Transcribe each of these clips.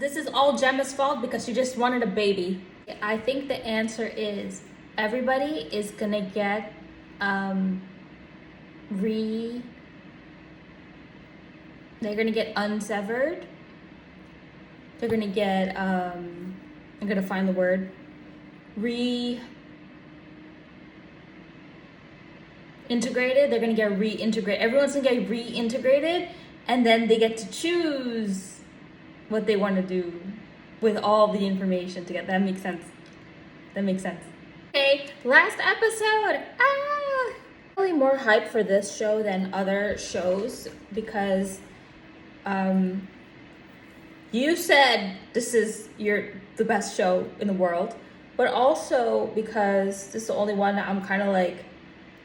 this is all Gemma's fault because she just wanted a baby. I think the answer is everybody is gonna get they're gonna get unsevered. They're gonna get I'm gonna find the word reintegrated. They're gonna get reintegrated. Everyone's gonna get reintegrated, and then they get to choose what they want to do with all the information together. That makes sense. That makes sense. Okay, last episode. Really more hype for this show than other shows because you said this is the best show in the world, but also because this is the only one that I'm kind of like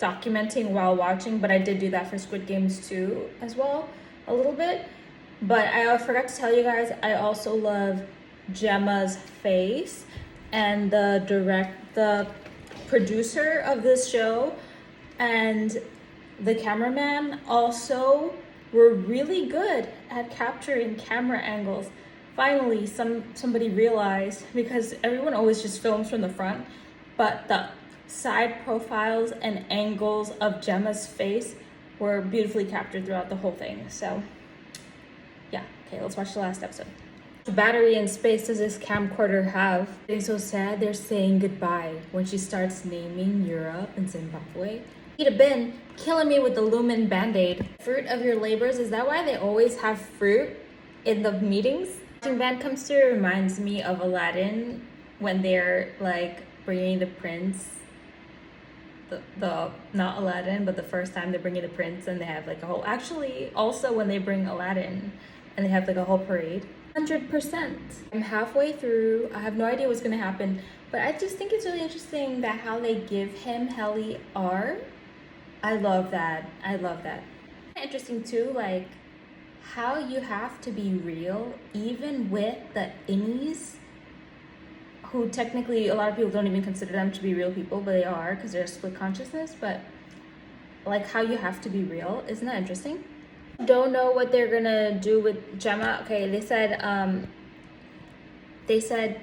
documenting while watching, but I did do that for Squid Games too as well a little bit. But I forgot to tell you guys, I also love Gemma's face, and the producer of this show and the cameraman also were really good at capturing camera angles. Finally, somebody realized, because everyone always just films from the front, but the side profiles and angles of Gemma's face were beautifully captured throughout the whole thing. So yeah, okay, let's watch the last episode. What battery in space does this camcorder have? It's so sad they're saying goodbye when she starts naming Europe and Zimbabwe. He'd have been killing me with the Lumen Band-Aid. Fruit of your labors, is that why they always have fruit in the meetings? Marching band comes through, reminds me of Aladdin when they're like bringing the prince, the not Aladdin, but the first time they're bringing the prince, and they have like a whole, actually also when they bring Aladdin and they have like a whole parade. 100%. I'm halfway through. I have no idea what's gonna happen, but I just think it's really interesting that how they give him Heli R. I love that. I love that. Interesting too, like how you have to be real even with the innies, who technically a lot of people don't even consider them to be real people, but they are because they're a split consciousness. But like how you have to be real, isn't that interesting? Don't know what they're gonna do with Gemma. Okay, they said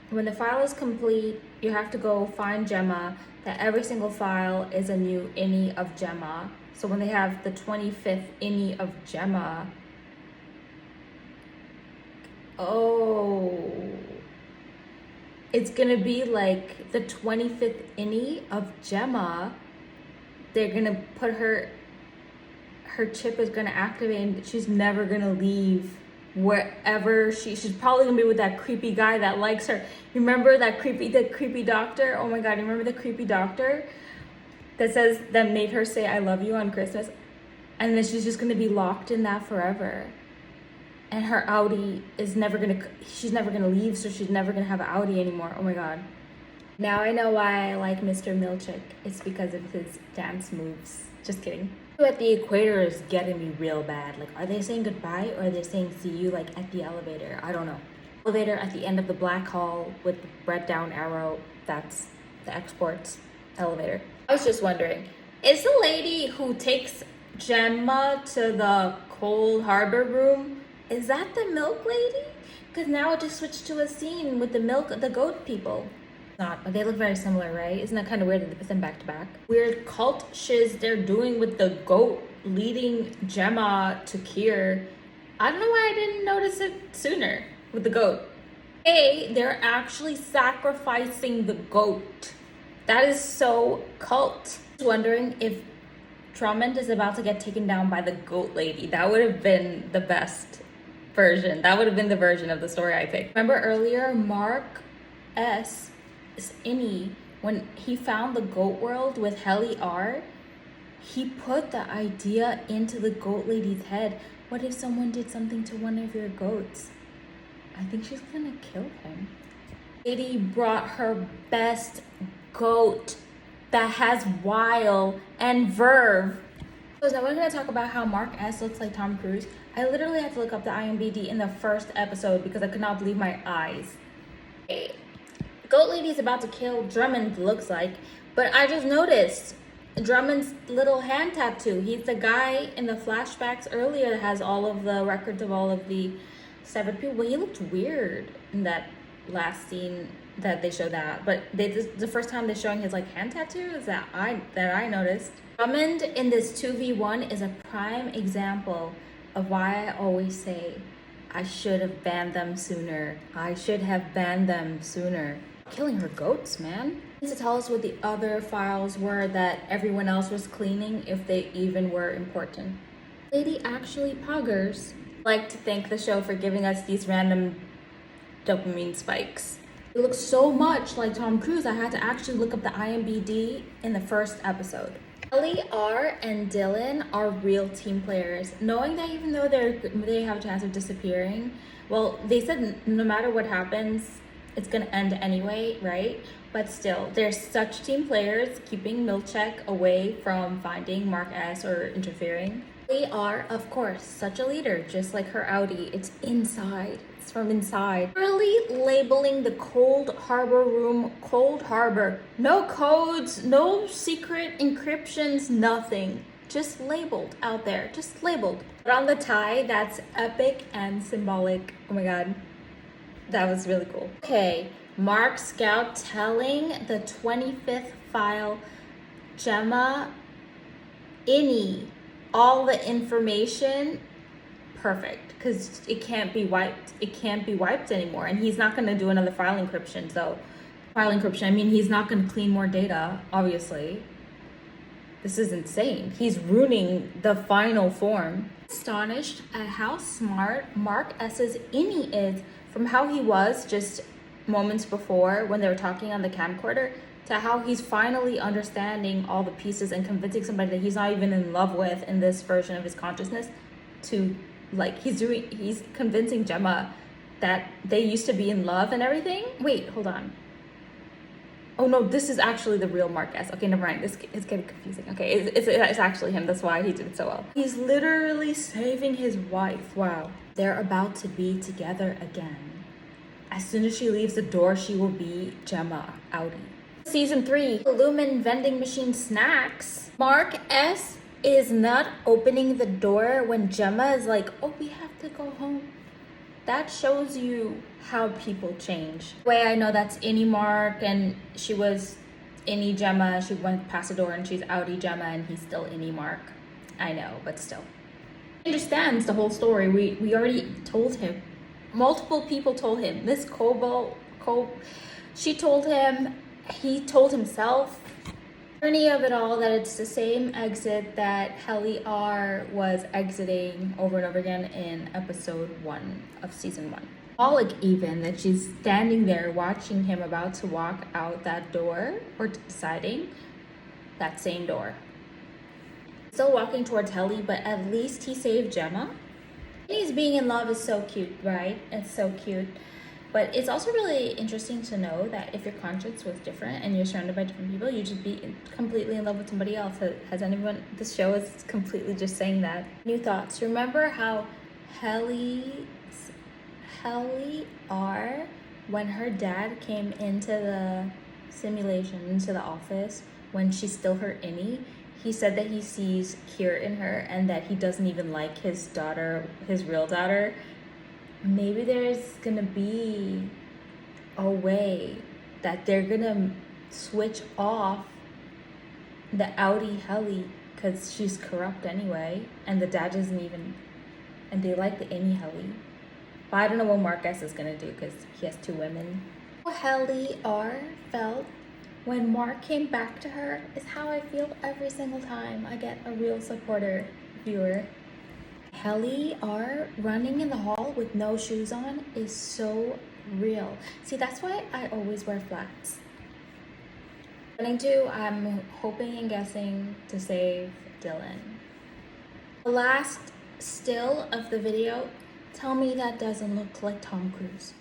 when the file is complete, you have to go find Gemma, that every single file is a new innie of Gemma. So when they have the 25th innie of Gemma, oh, it's gonna be like the 25th innie of Gemma. They're gonna put her chip is gonna activate and she's never gonna leave wherever she's probably gonna be with that creepy guy that likes her. Remember the creepy doctor? Oh my god, remember the creepy doctor that made her say I love you on Christmas? And then she's just gonna be locked in that forever. And her Audi is she's never gonna leave, so she's never gonna have an Audi anymore. Oh my god. Now I know why I like Mr. Milchick. It's because of his dance moves. Just kidding. At the equator is getting me real bad. Like, are they saying goodbye or are they saying see you like at the elevator? I don't know. Elevator at the end of the black hall with the red down arrow. That's the exports elevator. I was just wondering, is the lady who takes Gemma to the Cold Harbor room, is that the milk lady? Because now it just switched to a scene with the goat people. Not, but they look very similar, right? Isn't that kind of weird that they put them back to back? Weird cult shiz they're doing with the goat leading Gemma to Kier. I don't know why I didn't notice it sooner with the goat. Hey, they're actually sacrificing the goat. That is so cult. I was wondering if Drummond is about to get taken down by the goat lady. That would have been the best version. That would have been the version of the story I picked. Remember earlier, Mark S. Innie, when he found the goat world with Heli R, he put the idea into the goat lady's head. What if someone did something to one of your goats? I think she's gonna kill him. Lady brought her best goat that has wile and verve. So now we're gonna talk about how Mark S looks like Tom Cruise. I literally had to look up the IMDb in the first episode because I could not believe my eyes. Goat lady is about to kill Drummond, looks like, but I just noticed Drummond's little hand tattoo. He's the guy in the flashbacks earlier that has all of the records of all of the severed people. Well, he looked weird in that last scene that they showed that. But the first time they're showing his like hand tattoos that I noticed. Drummond in this 2v1 is a prime example of why I always say I should have banned them sooner. I should have banned them sooner. Killing her goats, man. To tell us what the other files were that everyone else was cleaning, if they even were important. Lady actually poggers. I'd like to thank the show for giving us these random dopamine spikes. It looks so much like Tom Cruise, I had to actually look up the IMDb in the first episode. Ellie R and Dylan are real team players, knowing that even though they have a chance of disappearing, well, they said no matter what happens, it's gonna end anyway, right? But still, they're such team players, keeping Milchek away from finding Mark S or interfering. They are, of course, such a leader, just like her Audi. It's inside. It's from inside. Really labeling the Cold Harbor room Cold Harbor. No codes, no secret encryptions, nothing. Just labeled out there. Just labeled. But on the tie, that's epic and symbolic. Oh my god. That was really cool. Okay, Mark Scout telling the 25th file Gemma Innie all the information. Perfect, because it can't be wiped. It can't be wiped anymore. And he's not going to do another file encryption. So file encryption, I mean, he's not going to clean more data, obviously. This is insane. He's ruining the final form. Astonished at how smart Mark S's Innie is, from how he was just moments before when they were talking on the camcorder to how he's finally understanding all the pieces and convincing somebody that he's not even in love with in this version of his consciousness to, like, he's convincing Gemma that they used to be in love and everything. Wait, hold on. Oh no, this is actually the real Mark S. Okay, never mind. This is getting confusing. Okay, it's actually him. That's why he did it so well. He's literally saving his wife. Wow. They're about to be together again. As soon as she leaves the door, she will be Gemma Audi. Season 3, Lumen vending machine snacks. Mark S is not opening the door when Gemma is like, oh, we have to go home. That shows you how people change. The way I know that's Innie Mark, and she was Innie Gemma. She went past the door and she's Audi Gemma, and he's still Innie Mark. I know, but still. He understands the whole story. We already told him. Multiple people told him. Miss she told him. He told himself. Irony of it all, that it's the same exit that Helly R was exiting over and over again in episode 1 of season 1. Symbolic even that she's standing there watching him about to walk out that door, or deciding that same door. Still walking towards Helly, but at least he saved Gemma. He's being in love is so cute, right? It's so cute. But it's also really interesting to know that if your conscience was different and you're surrounded by different people, you'd just be completely in love with somebody else. Has anyone, this show is completely just saying that. New thoughts. Remember how Helly R, when her dad came into the simulation, into the office, when she's still her Innie, he said that he sees Kier in her and that he doesn't even like his daughter, his real daughter. Maybe there's gonna be a way that they're gonna switch off the Audi Helly because she's corrupt anyway, and the dad doesn't even, and they like the Innie Helly. But I don't know what Mark S is gonna do because he has 2 women. How Helly R felt when Mark came back to her is how I feel every single time I get a real supporter viewer. Helly R running in the hall with no shoes on is so real. See, that's why I always wear flats. Running to, I'm hoping and guessing to save Dylan. The last still of the video, tell me that doesn't look like Tom Cruise.